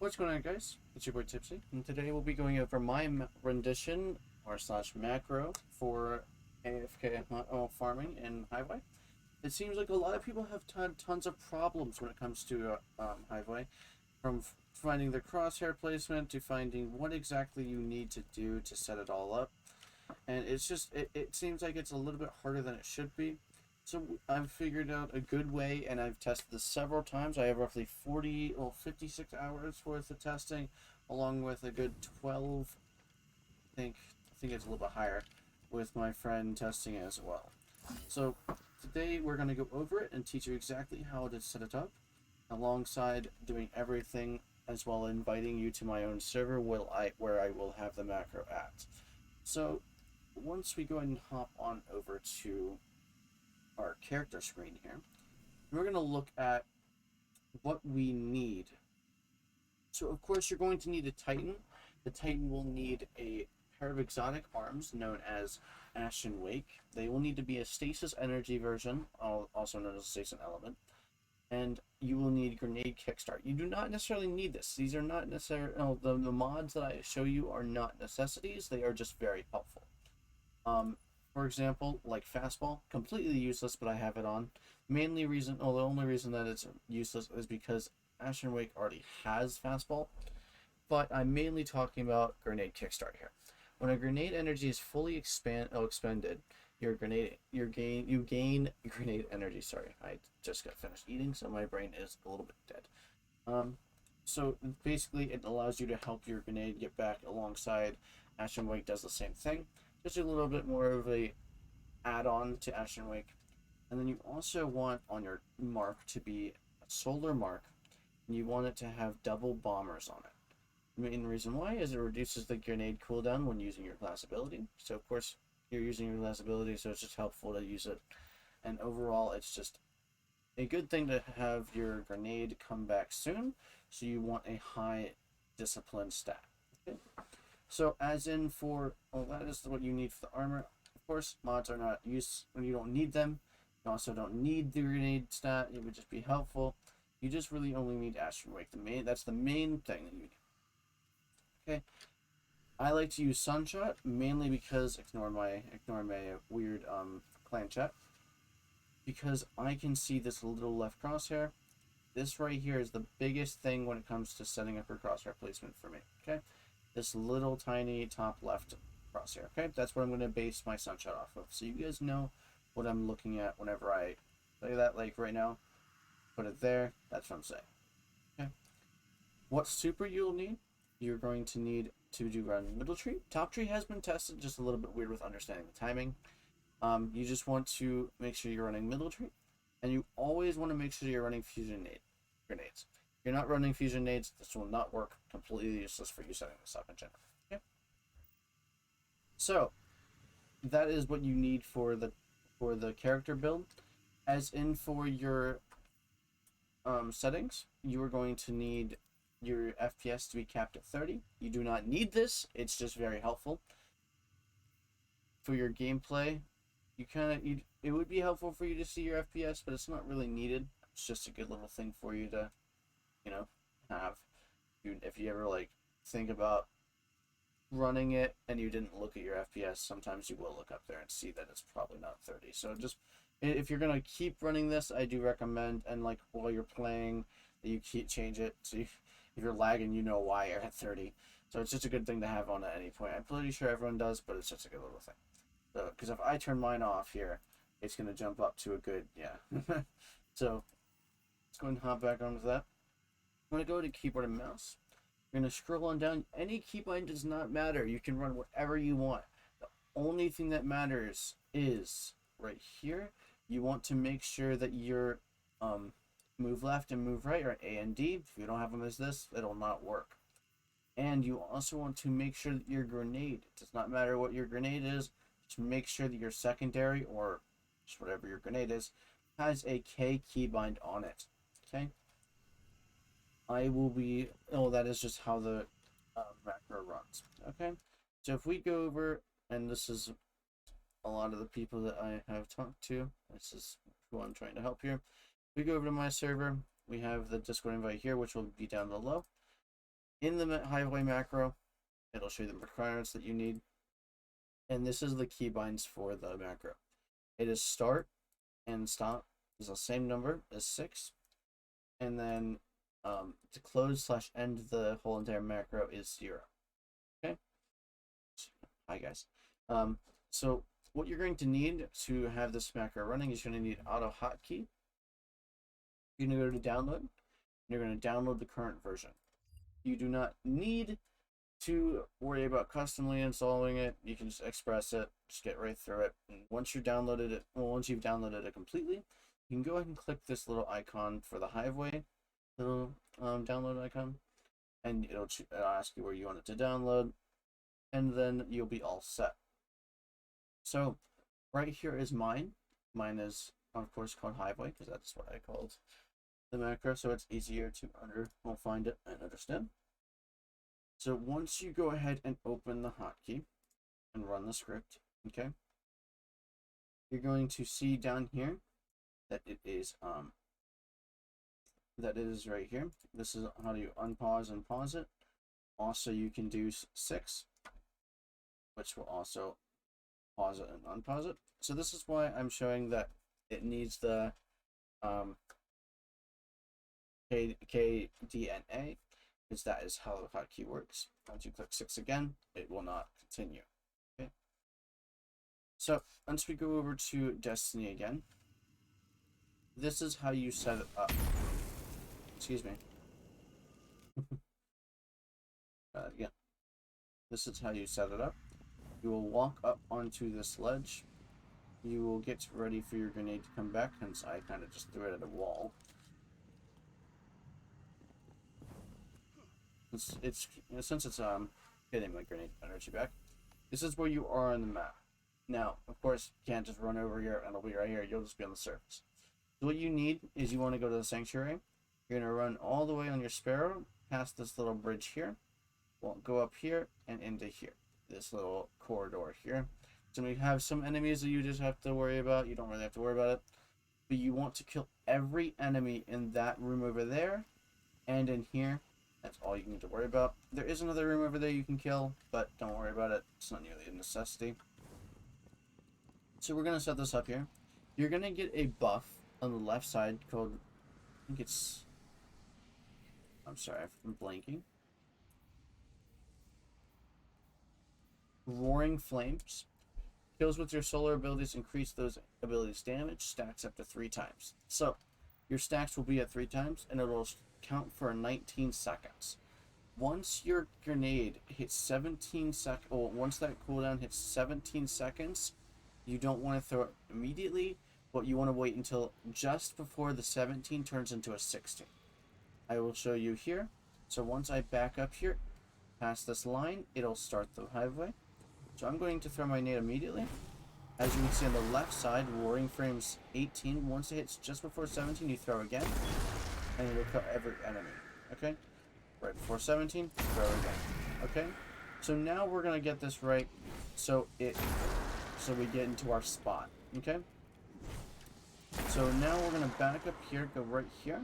What's going on, guys? It's your boy Tipsy, and today we'll be going over my rendition or slash macro for AFK farming in Highway. It seems like a lot of people have had tons of problems when it comes to Highway, from finding the crosshair placement to finding what exactly you need to do to set it all up. And it's just, it seems like it's a little bit harder than it should be. So I've figured out a good way, and I've tested this several times. I have roughly 56 hours worth of testing, along with a good 12, I think it's a little bit higher, with my friend testing as well. So today we're going to go over it and teach you exactly how to set it up, alongside doing everything, as well inviting you to my own server where I will have the macro at. So once we go ahead and hop on over to our character screen here, we're going to look at what we need. So of course you're going to need a Titan. The Titan will need a pair of exotic arms known as Ashen Wake. They will need to be a stasis energy version, also known as a stasis element. And you will need grenade kickstart. You do not necessarily need this. These are not necessarily, the mods that I show you are not necessities. They are just very helpful. For example, like fastball, completely useless, but I have it on. The only reason that it's useless is because Ashen Wake already has fastball. But I'm mainly talking about grenade kickstart here. When a grenade energy is fully expended, you gain grenade energy. Sorry, I just got finished eating, so my brain is a little bit dead. So basically, it allows you to help your grenade get back alongside. Ashen Wake does the same thing. Just a little bit more of a add-on to Ashen Wake. And then you also want on your mark to be a solar mark, and you want it to have double bombers on it. The main reason why is it reduces the grenade cooldown when using your class ability. So of course you're using your class ability, so it's just helpful to use it. And overall, it's just a good thing to have your grenade come back soon. So you want a high discipline stat. Okay? So as in for, that is what you need for the armor. Of course, mods are not used when you don't need them. You also don't need the grenade stat. It would just be helpful. You just really only need Ashen Wake. That's the main thing that you need. Okay. I like to use Sunshot mainly because ignore my weird clan chat. Because I can see this little left crosshair. This right here is the biggest thing when it comes to setting up your crosshair placement for me. Okay. This little tiny top left crosshair. Okay, that's what I'm going to base my Sunshot off of. So you guys know what I'm looking at whenever I play that. Like right now, put it there. That's what I'm saying. Okay. What super you'll need? You're going to need to do run middle tree. Top tree has been tested, just a little bit weird with understanding the timing. You just want to make sure you're running middle tree, and you always want to make sure you're running fusion grenades. If you're not running fusion nades, this will not work. Completely useless for you setting this up in general. Okay. So that is what you need for the character build. As in for your settings, you are going to need your FPS to be capped at 30. You do not need this. It's just very helpful for your gameplay. It would be helpful for you to see your FPS, but it's not really needed. It's just a good little thing for you to, have. If you ever like think about running it and you didn't look at your FPS, sometimes you will look up there and see that it's probably not 30. So just, if you're gonna keep running this, I do recommend, and like while you're playing, that you change it. So if you're lagging, you know why you're at 30. So it's just a good thing to have on at any point. I'm pretty sure everyone does, but it's just a good little thing. So, because if I turn mine off here, it's gonna jump up to a good, yeah. So let's go ahead and hop back onto that. I'm going to go to keyboard and mouse. You're going to scroll on down. Any keybind does not matter. You can run whatever you want. The only thing that matters is right here. You want to make sure that your move left and move right are A and D. If you don't have them as this, it'll not work. And you also want to make sure that your grenade, it does not matter what your grenade is, to make sure that your secondary, or just whatever your grenade is, has a K keybind on it. Okay? That is just how the macro runs. Okay, so if we go over, and this is a lot of the people that I have talked to, this is who I'm trying to help here. We go over to my server, we have the Discord invite here, which will be down below. In the highway macro, it'll show you the requirements that you need. And this is the keybinds for the macro. It is start and stop is the same number as 6. And then to close / end the whole entire macro is 0. Okay? Hi guys. So what you're going to need to have this macro running is you're going to need auto hotkey. You're going to go to download. And you're going to download the current version. You do not need to worry about customly installing it. You can just express it, just get right through it. And once you've downloaded it completely, you can go ahead and click this little icon for the Hiveway, little download icon, and it'll ask you where you want it to download, and then you'll be all set. So right here is mine. Mine is of course called Hiveway because that's what I called the macro, so it's easier to find it and understand. So once you go ahead and open the hotkey and run the script, okay, you're going to see down here that it is right here. This is how you unpause and pause it. Also, you can do 6, which will also pause it and unpause it. So this is why I'm showing that it needs the KDNA, because that is how the hotkey works. Once you click 6 again, it will not continue. Okay. So once we go over to Destiny again, this is how you set it up. Excuse me. Again, this is how you set it up. You will walk up onto this ledge. You will get ready for your grenade to come back, hence I kind of just threw it at a wall. Since it's getting my grenade energy back, this is where you are on the map. Now, of course, you can't just run over here and it'll be right here. You'll just be on the surface. So what you need is you want to go to the sanctuary. You're going to run all the way on your Sparrow past this little bridge here. Well, go up here and into here, this little corridor here. So we have some enemies that you just have to worry about. You don't really have to worry about it, but you want to kill every enemy in that room over there and in here. That's all you need to worry about. There is another room over there you can kill, but don't worry about it. It's not nearly a necessity. So we're going to set this up here. You're going to get a buff on the left side called, I think it's, I'm sorry, I'm blanking. Roaring Flames. Kills with your solar abilities increase those abilities damage, stacks up to 3 times. So your stacks will be at 3 times, and it'll count for 19 seconds. Once your grenade hits 17 seconds, or once that cooldown hits 17 seconds, you don't want to throw it immediately, but you want to wait until just before the 17 turns into a 16. I will show you here. So once I back up here, past this line, it'll start the Hiveway. So I'm going to throw my nade immediately. As you can see on the left side, Roaring Frames 18. Once it hits just before 17, you throw again, and it'll kill every enemy. Okay? Right before 17, throw again. Okay? So now we're gonna get this right, so we get into our spot. Okay? So now we're gonna back up here, go right here.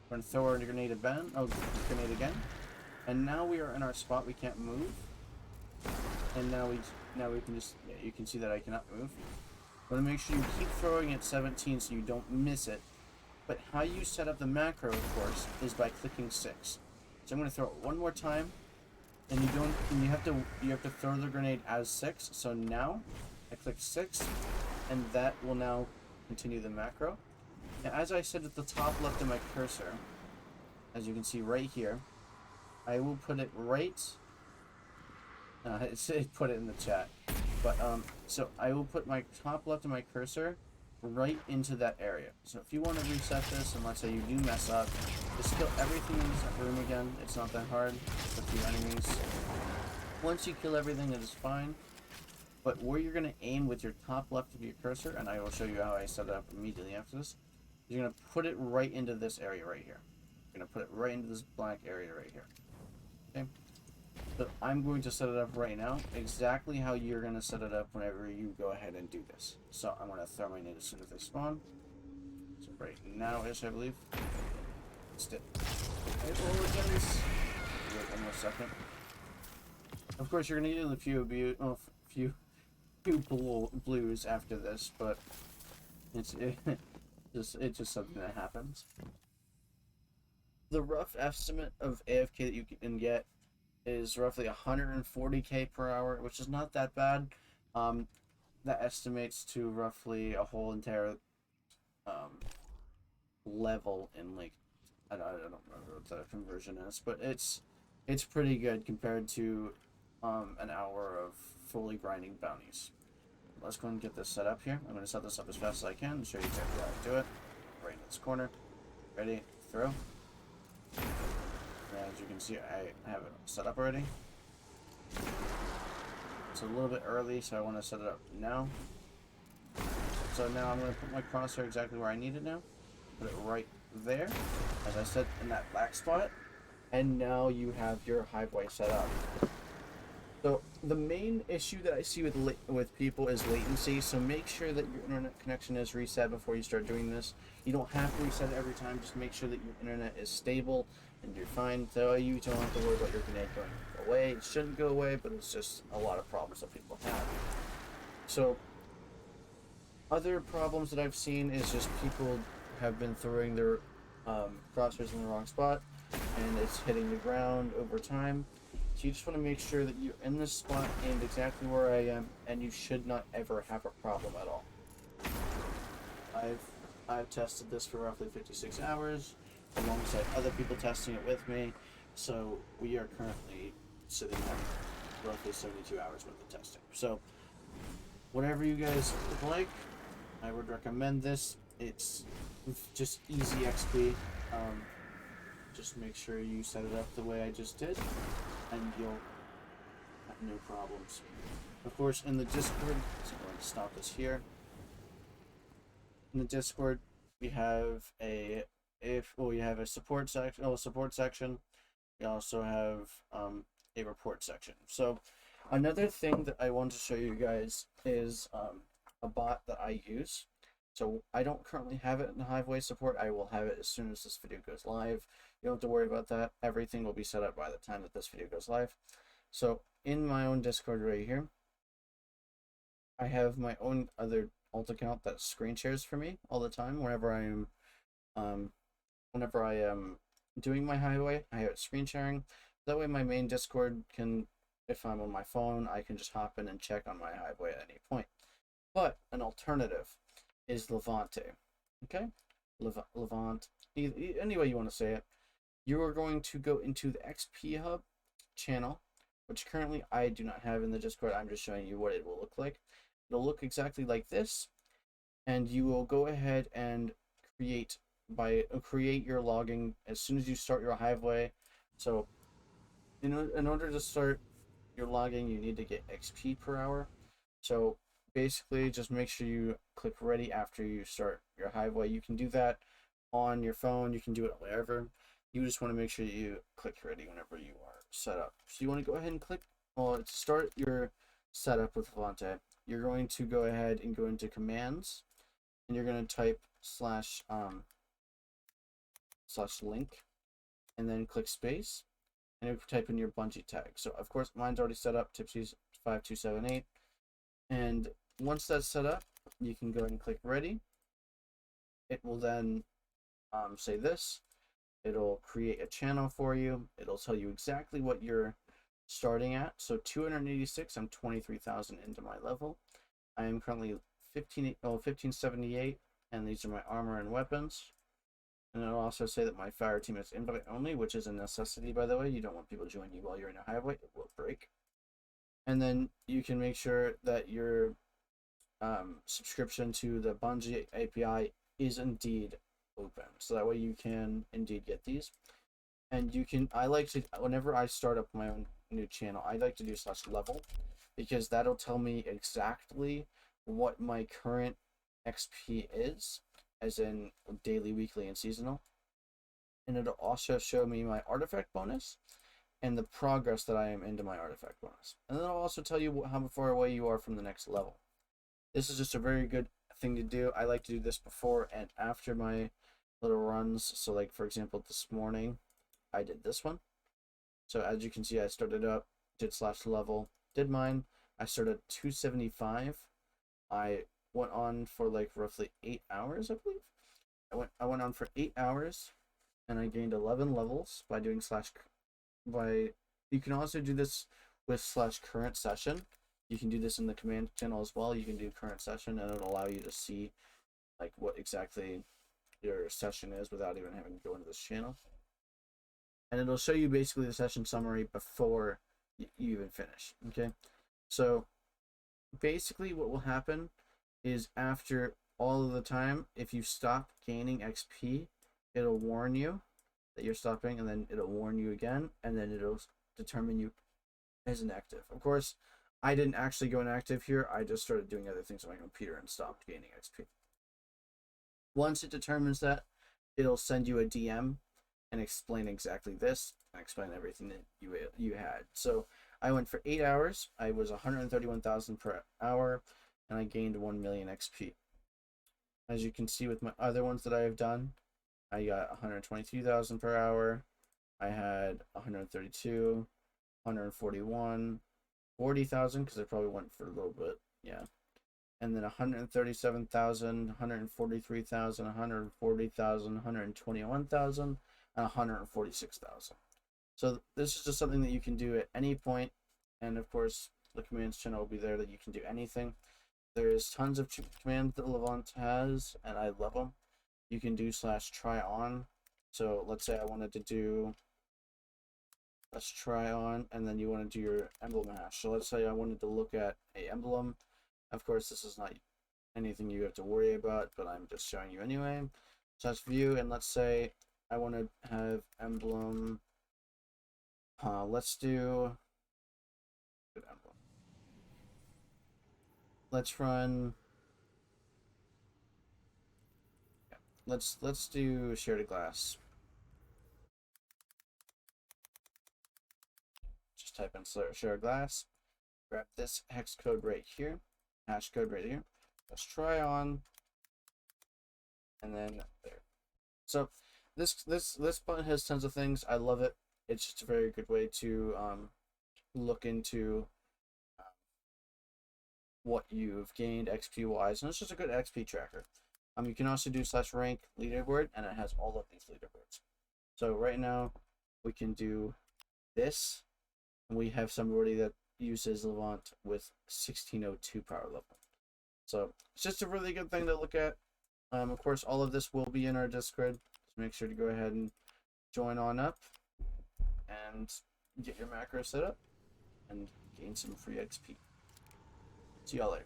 We're gonna throw our grenade again. And now we are in our spot. We can't move. And now we can just, yeah, you can see that I cannot move. Want to make sure you keep throwing at 17 so you don't miss it. But how you set up the macro, of course, is by clicking 6. So I'm going to throw it one more time, and you have to throw the grenade as 6. So now I click 6, and that will now continue the macro. Now, as I said at the top left of my cursor, as you can see right here, I will put it right. It put it in the chat, but so I will put my top left of my cursor right into that area. So if you want to reset this, and let's say you do mess up, just kill everything in this room again. It's not that hard. A few enemies. Once you kill everything, it is fine. But where you're going to aim with your top left of your cursor, and I will show you how I set it up immediately after this, you're going to put it right into this area right here. You're going to put it right into this black area right here. Okay? So I'm going to set it up right now, exactly how you're going to set it up whenever you go ahead and do this. So I'm going to throw my nade as soon as they spawn. So right now-ish, I believe. Let's do it. Wait 1 more second. Of course, you're gonna need a few blues after this, but it's just something that happens. The rough estimate of AFK that you can get is roughly 140k per hour, which is not that bad. That estimates to roughly a whole entire level in like I don't remember what the conversion is, but it's pretty good compared to an hour of fully grinding bounties. Let's go and get this set up here. I'm going to set this up as fast as I can and show you exactly how I do it. Right in this corner. Ready? Throw. As you can see, I have it set up already. It's a little bit early, so I want to set it up now. So now I'm going to put my crosshair exactly where I need it now. Put it right there, as I said, in that black spot. And now you have your highway set up. So the main issue that I see with people is latency. So make sure that your internet connection is reset before you start doing this. You don't have to reset it every time. Just make sure that your internet is stable and you're fine. So you don't have to worry about your internet going away. It shouldn't go away, but it's just a lot of problems that people have. So other problems that I've seen is just people have been throwing their crosshairs in the wrong spot and it's hitting the ground over time. So you just want to make sure that you're in this spot aimed exactly where I am, and you should not ever have a problem at all. I've tested this for roughly 56 hours alongside other people testing it with me, so we are currently sitting at roughly 72 hours worth of testing. So whatever you guys would like, I would recommend this. It's just easy XP. Just make sure you set it up the way I just did, and you'll have no problems. Of course, in the Discord, so I'm going to stop this here. In the Discord, we have a support section. We also have a report section. So another thing that I want to show you guys is a bot that I use. So I don't currently have it in Hiveaway support. I will have it as soon as this video goes live. You don't have to worry about that. Everything will be set up by the time that this video goes live. So in my own Discord right here, I have my own other alt account that screen shares for me all the time. Whenever I am doing my Hiveaway, I have it screen sharing. That way my main Discord can, if I'm on my phone, I can just hop in and check on my Hiveaway at any point. But an alternative is Levante. Okay? Levant. Any way you want to say it. You are going to go into the XP Hub channel, which currently I do not have in the Discord. I'm just showing you what it will look like. It'll look exactly like this, and you will go ahead and create your logging as soon as you start your Hiveaway. So in order to start your logging, you need to get XP per hour. So basically, just make sure you click ready after you start your Hiveaway. You can do that on your phone. You can do it wherever. You just want to make sure you click ready whenever you are set up. So you want to go ahead and click, to start your setup with Levante, you're going to go ahead and go into commands, and you're going to type slash link, and then click space, and you type in your Bungie tag. So of course mine's already set up, Tipsy5278, and once that's set up, you can go ahead and click ready. It will then say this. It'll create a channel for you. It'll tell you exactly what you're starting at. So 286, I'm 23,000 into my level. I am currently 1578, and these are my armor and weapons. And it'll also say that my fire team is invite only, which is a necessity, by the way. You don't want people joining you while you're in a Hiveaway. It will break. And then you can make sure that your subscription to the Bungie API is indeed open, so that way you can indeed get these. And you can, I like to, whenever I start up my own new channel, I like to do /level, because that'll tell me exactly what my current XP is, as in daily, weekly, and seasonal. And it'll also show me my artifact bonus and the progress that I am into my artifact bonus. And then it'll also tell you how far away you are from the next level. This is just a very good thing to do. I like to do this before and after my little runs. So like, for example, this morning I did this one. So as you can see, I started up, did slash level, did mine. I started at 275. I went on for like roughly 8 hours, I believe. I went on for 8 hours, and I gained 11 levels by doing slash. You can also do this with slash current session. You can do this in the command channel as well. You can do current session, and it'll allow you to see like what exactly your session is without even having to go into this channel. And it'll show you basically the session summary before you even finish. Okay, so basically what will happen is after all of the time, if you stop gaining XP, it'll warn you that you're stopping, and then it'll warn you again, and then it'll determine you as inactive. Of course, I didn't actually go inactive here. I just started doing other things on my computer and stopped gaining XP. Once it determines that, it'll send you a DM and explain exactly this and explain everything that you had. So I went for 8 hours. I was 131,000 per hour, and I gained 1 million XP. As you can see with my other ones that I have done, I got 122,000 per hour. I had 132, 141, 40,000 because I probably went for a little bit, yeah. And then 137,000, 143,000, 140,000, 121,000, and 146,000. So this is just something that you can do at any point, and of course the commands channel will be there that you can do anything. There's tons of commands that Levant has, and I love them. You can do slash try on. So let's say I wanted to do let's try on, and then you want to do your emblem hash. So let's say I wanted to look at a emblem. Of course, this is not anything you have to worry about, but I'm just showing you anyway. Slash view, and let's say I want to have emblem. Let's do good emblem. Let's run. Yeah, let's do shared glass. Just type in shared glass. Grab this hex code right here, hash code right here. Let's try on, and then there. So this button has tons of things. I love it. It's just a very good way to look into what you've gained XP wise, and it's just a good XP tracker. You can also do slash rank leaderboard, and it has all of these leaderboards. So right now we can do this, and we have somebody that uses Levant with 1602 power level. So it's just a really good thing to look at. Of course, all of this will be in our Discord, so make sure to go ahead and join on up and get your macro set up and gain some free XP. See y'all later.